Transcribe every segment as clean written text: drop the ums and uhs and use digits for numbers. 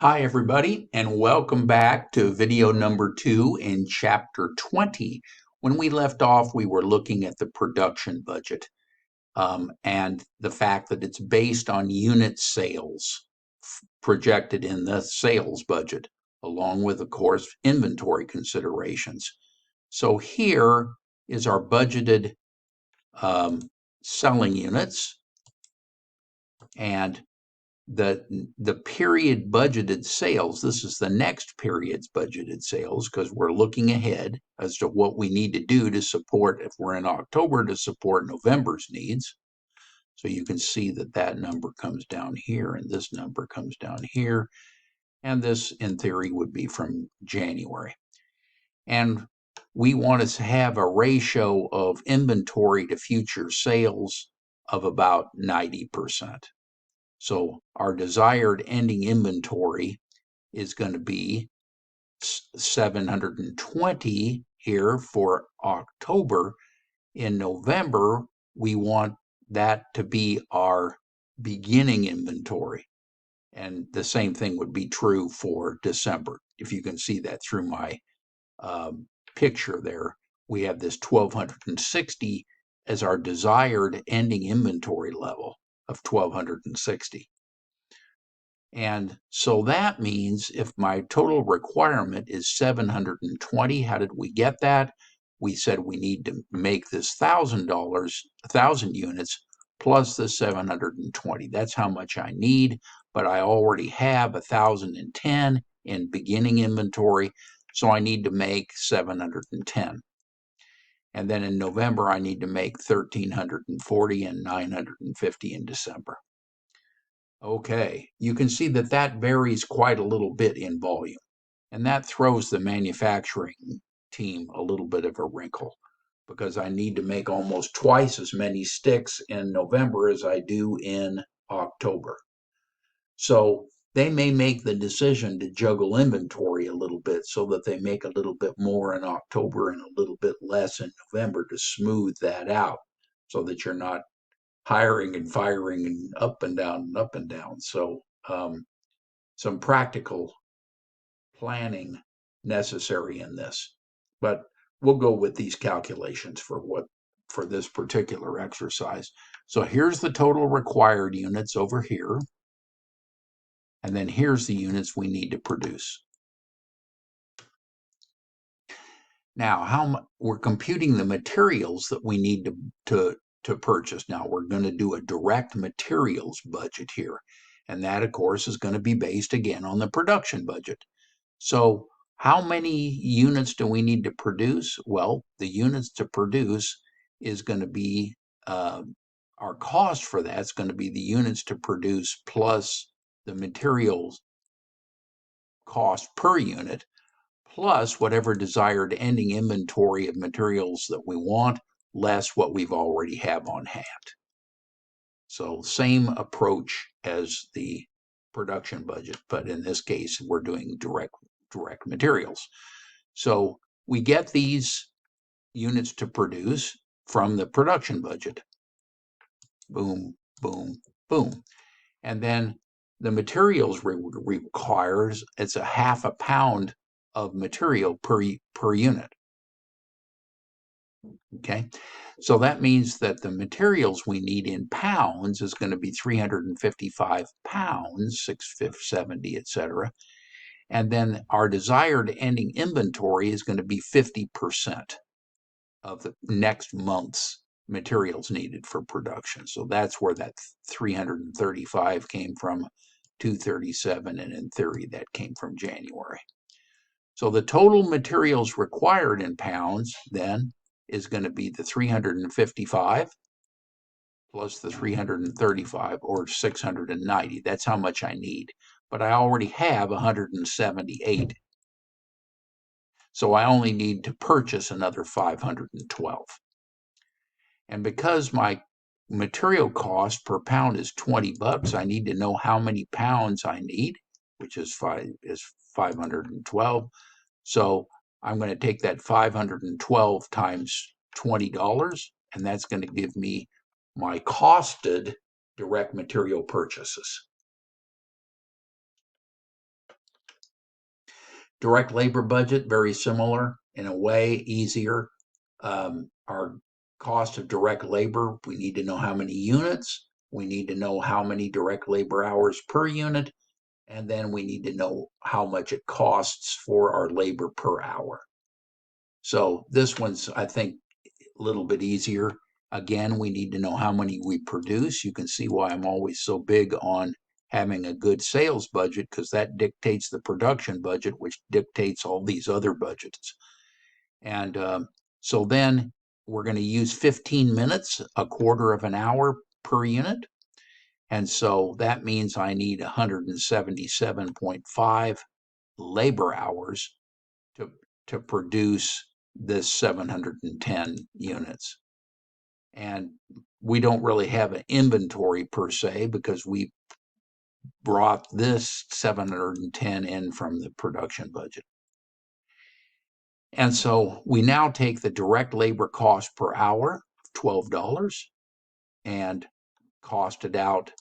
Hi, everybody, and welcome back to video number 2 in chapter 20. When we left off, we were looking at the production budget and the fact that it's based on unit sales projected in the sales budget, along with, of course, inventory considerations. So here is our budgeted selling units, and the period budgeted sales, this is the next period's budgeted sales because we're looking ahead as to what we need to do to support, if we're in October, to support November's needs. So you can see that that number comes down here and this number comes down here. And this, in theory, would be from January. And we want to have a ratio of inventory to future sales of about 90%. So our desired ending inventory is going to be 720 here for October. In November, we want that to be our beginning inventory. And the same thing would be true for December. If you can see that through my picture there, we have this 1260 as our desired ending inventory level of 1260. And so that means if my total requirement is 720, how did we get that? We said we need to make this $1,000, 1,000 units plus the 720. That's how much I need, but I already have 1,010 in beginning inventory, so I need to make 710. And then in November, I need to make 1,340 and 950 in December. Okay, you can see that that varies quite a little bit in volume, and that throws the manufacturing team a little bit of a wrinkle because I need to make almost twice as many sticks in November as I do in October. So they may make the decision to juggle inventory a little bit so that they make a little bit more in October and a little bit less in November to smooth that out so that you're not hiring and firing and up and down and up and down. So some practical planning necessary in this. But we'll go with these calculations for this particular exercise. So here's the total required units over here. And then here's the units we need to produce. Now, we're computing the materials that we need to purchase. Now, we're going to do a direct materials budget here. And that, of course, is going to be based again on the production budget. So how many units do we need to produce? Well, the units to produce is going to be, our cost for that is going to be the units to produce plus the materials cost per unit, plus whatever desired ending inventory of materials that we want, less what we've already have on hand. So same approach as the production budget, but in this case, we're doing direct materials. So we get these units to produce from the production budget. Boom, boom, boom. And then the materials requires, it's a half a pound of material per unit. Okay, so that means that the materials we need in pounds is going to be 355 pounds, 670, etc. And then our desired ending inventory is going to be 50% of the next month's materials needed for production. So that's where that 335 came from, 237, and in theory that came from January. So the total materials required in pounds then is going to be the 355 plus the 335, or 690. That's how much I need. But I already have 178. So I only need to purchase another 512. And because my material cost per pound is 20 bucks, I need to know how many pounds I need, which is 512. So I'm going to take that 512 times $20, and that's going to give me my costed direct material purchases. Direct labor budget, very similar in a way, easier. Our cost of direct labor, we need to know how many units, we need to know how many direct labor hours per unit, and then we need to know how much it costs for our labor per hour. So this one's, I think, a little bit easier. Again, we need to know how many we produce. You can see why I'm always so big on having a good sales budget, because that dictates the production budget, which dictates all these other budgets. And so then we're going to use 15 minutes, a quarter of an hour per unit. And so that means I need 177.5 labor hours to produce this 710 units. And we don't really have an inventory per se, because we brought this 710 in from the production budget. And so we now take the direct labor cost per hour, $12, and cost it out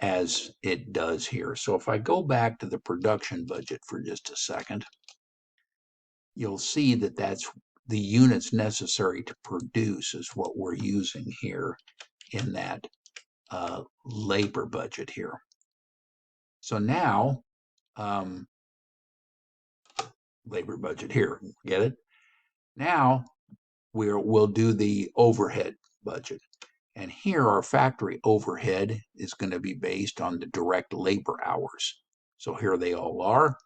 as it does here. So if I go back to the production budget for just a second, you'll see that that's the units necessary to produce is what we're using here in that labor budget here. So now, labor budget here, get it? Now we'll do the overhead budget. And here our factory overhead is going to be based on the direct labor hours. So here they all are.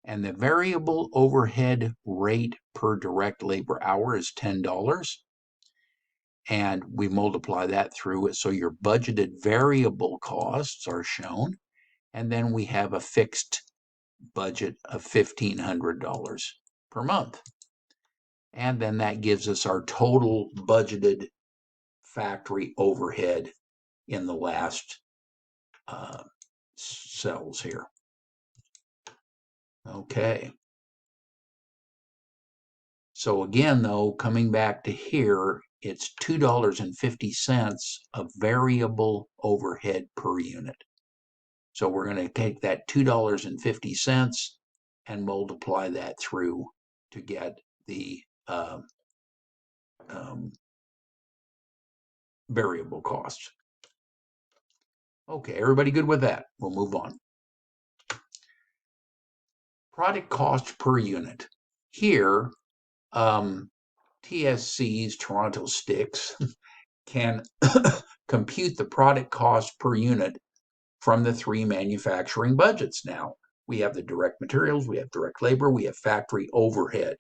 And the variable overhead rate per direct labor hour is $10. And we multiply that through it. So your budgeted variable costs are shown. And then we have a fixed budget of $1,500 per month. And then that gives us our total budgeted factory overhead in the last cells here. Okay. So again, though, coming back to here, it's $2.50 of variable overhead per unit. So we're going to take that $2.50 and multiply that through to get the variable costs. Okay, everybody good with that? We'll move on. Product cost per unit. Here, TSC's, Toronto Sticks, can compute the product cost per unit from the three manufacturing budgets now. We have the direct materials, we have direct labor, we have factory overhead.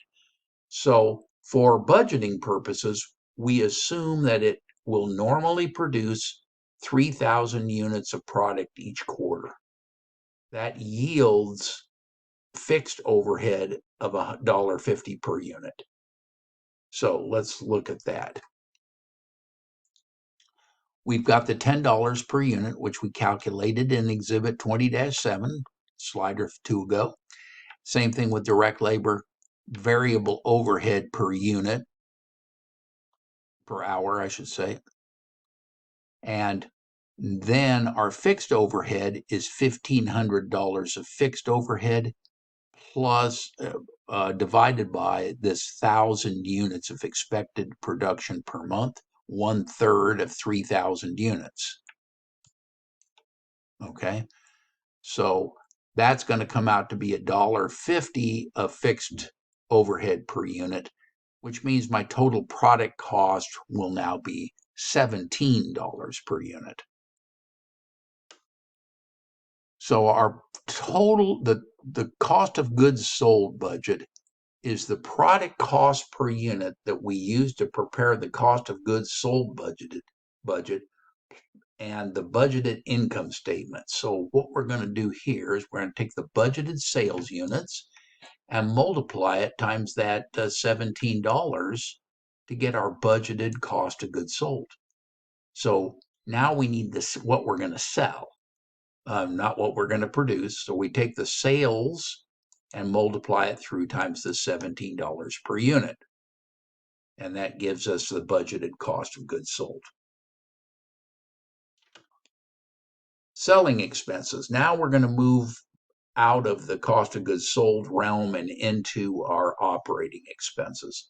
So for budgeting purposes, we assume that it will normally produce 3,000 units of product each quarter. That yields fixed overhead of $1.50 per unit. So let's look at that. We've got the $10 per unit, which we calculated in Exhibit 20-7, slide or two ago. Same thing with direct labor, variable overhead per unit, per hour, I should say. And then our fixed overhead is $1,500 of fixed overhead plus divided by this 1,000 units of expected production per month, 1/3 of 3,000 units. Okay, so that's going to come out to be $1.50 of fixed overhead per unit, which means my total product cost will now be $17 per unit. So our total, the cost of goods sold budget is the product cost per unit that we use to prepare the cost of goods sold budget and the budgeted income statement. So what we're going to do here is we're going to take the budgeted sales units and multiply it times that $17 to get our budgeted cost of goods sold. So now we need this, what we're going to sell, not what we're going to produce. So we take the sales and multiply it through times the $17 per unit. And that gives us the budgeted cost of goods sold. Selling expenses. Now we're going to move out of the cost of goods sold realm and into our operating expenses.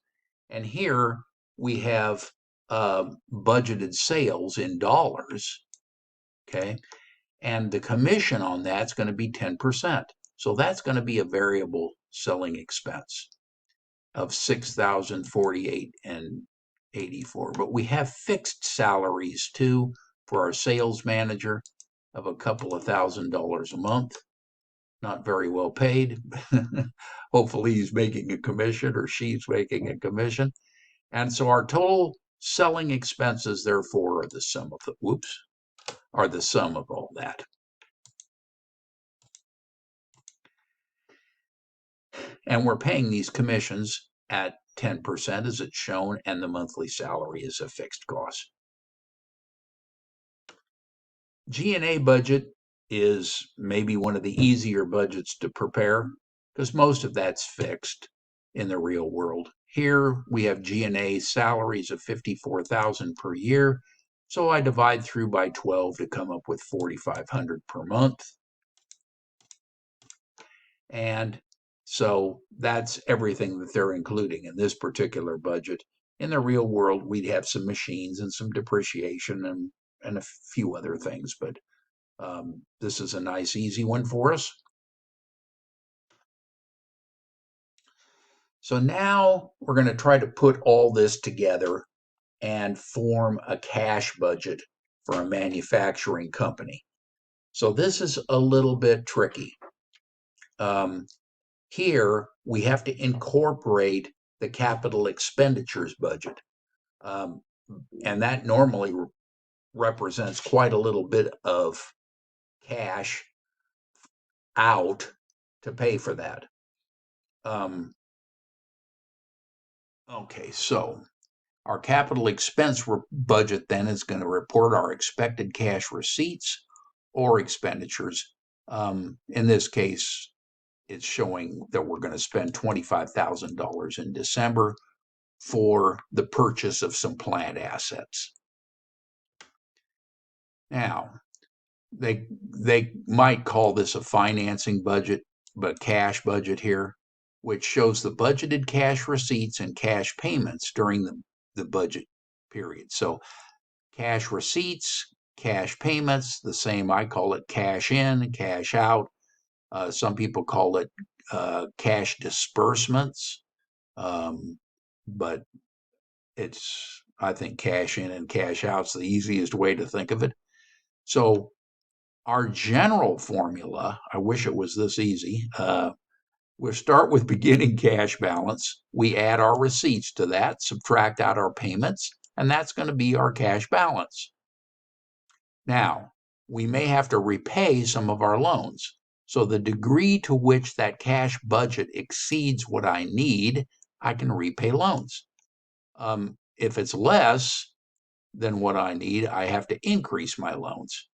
And here we have budgeted sales in dollars, okay? And the commission on that's going to be 10%. So that's going to be a variable selling expense of 6,048 and 84. But we have fixed salaries too for our sales manager of a couple of $1,000 a month. Not very well paid. Hopefully he's making a commission or she's making a commission. And so our total selling expenses, therefore, are the sum of are the sum of all that. And we're paying these commissions at 10% as it's shown, and the monthly salary is a fixed cost. G&A budget is maybe one of the easier budgets to prepare because most of that's fixed in the real world. Here we have G&A salaries of $54,000 per year. So I divide through by 12 to come up with $4,500 per month. And so that's everything that they're including in this particular budget. In the real world, we'd have some machines and some depreciation and a few other things, but this is a nice, easy one for us. So now we're going to try to put all this together and form a cash budget for a manufacturing company. So this is a little bit tricky. Here we have to incorporate the capital expenditures budget. And that normally represents quite a little bit of cash out to pay for that. Okay, so our capital expense budget then is going to report our expected cash receipts or expenditures. In this case, it's showing that we're going to spend $25,000 in December for the purchase of some plant assets. Now, they might call this a financing budget, but cash budget here, which shows the budgeted cash receipts and cash payments during the budget period. So cash receipts, cash payments, the same. I call it cash in, cash out. Some people call it cash disbursements, but I think cash in and cash out is the easiest way to think of it. So our general formula, I wish it was this easy. We'll start with beginning cash balance. We add our receipts to that, subtract out our payments, and that's going to be our cash balance. Now, we may have to repay some of our loans. So the degree to which that cash budget exceeds what I need, I can repay loans. If it's less than what I need, I have to increase my loans.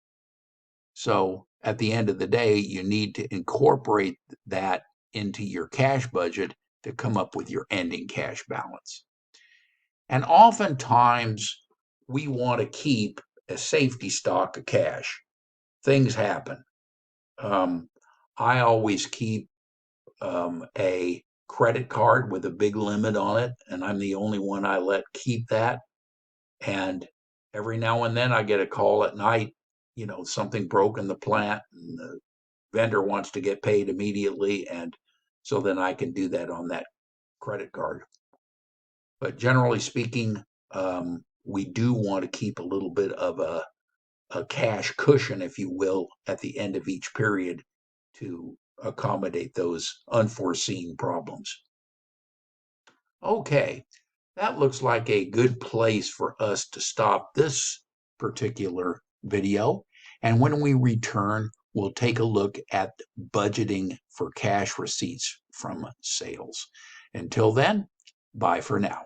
So at the end of the day, you need to incorporate that into your cash budget to come up with your ending cash balance. And oftentimes, we want to keep a safety stock of cash. Things happen. I always keep a credit card with a big limit on it, and I'm the only one I let keep that. And every now and then I get a call at night, something broke in the plant and the vendor wants to get paid immediately. And so then I can do that on that credit card. But generally speaking, we do want to keep a little bit of a cash cushion, if you will, at the end of each period to accommodate those unforeseen problems. Okay, that looks like a good place for us to stop this particular video. And when we return, we'll take a look at budgeting for cash receipts from sales. Until then, bye for now.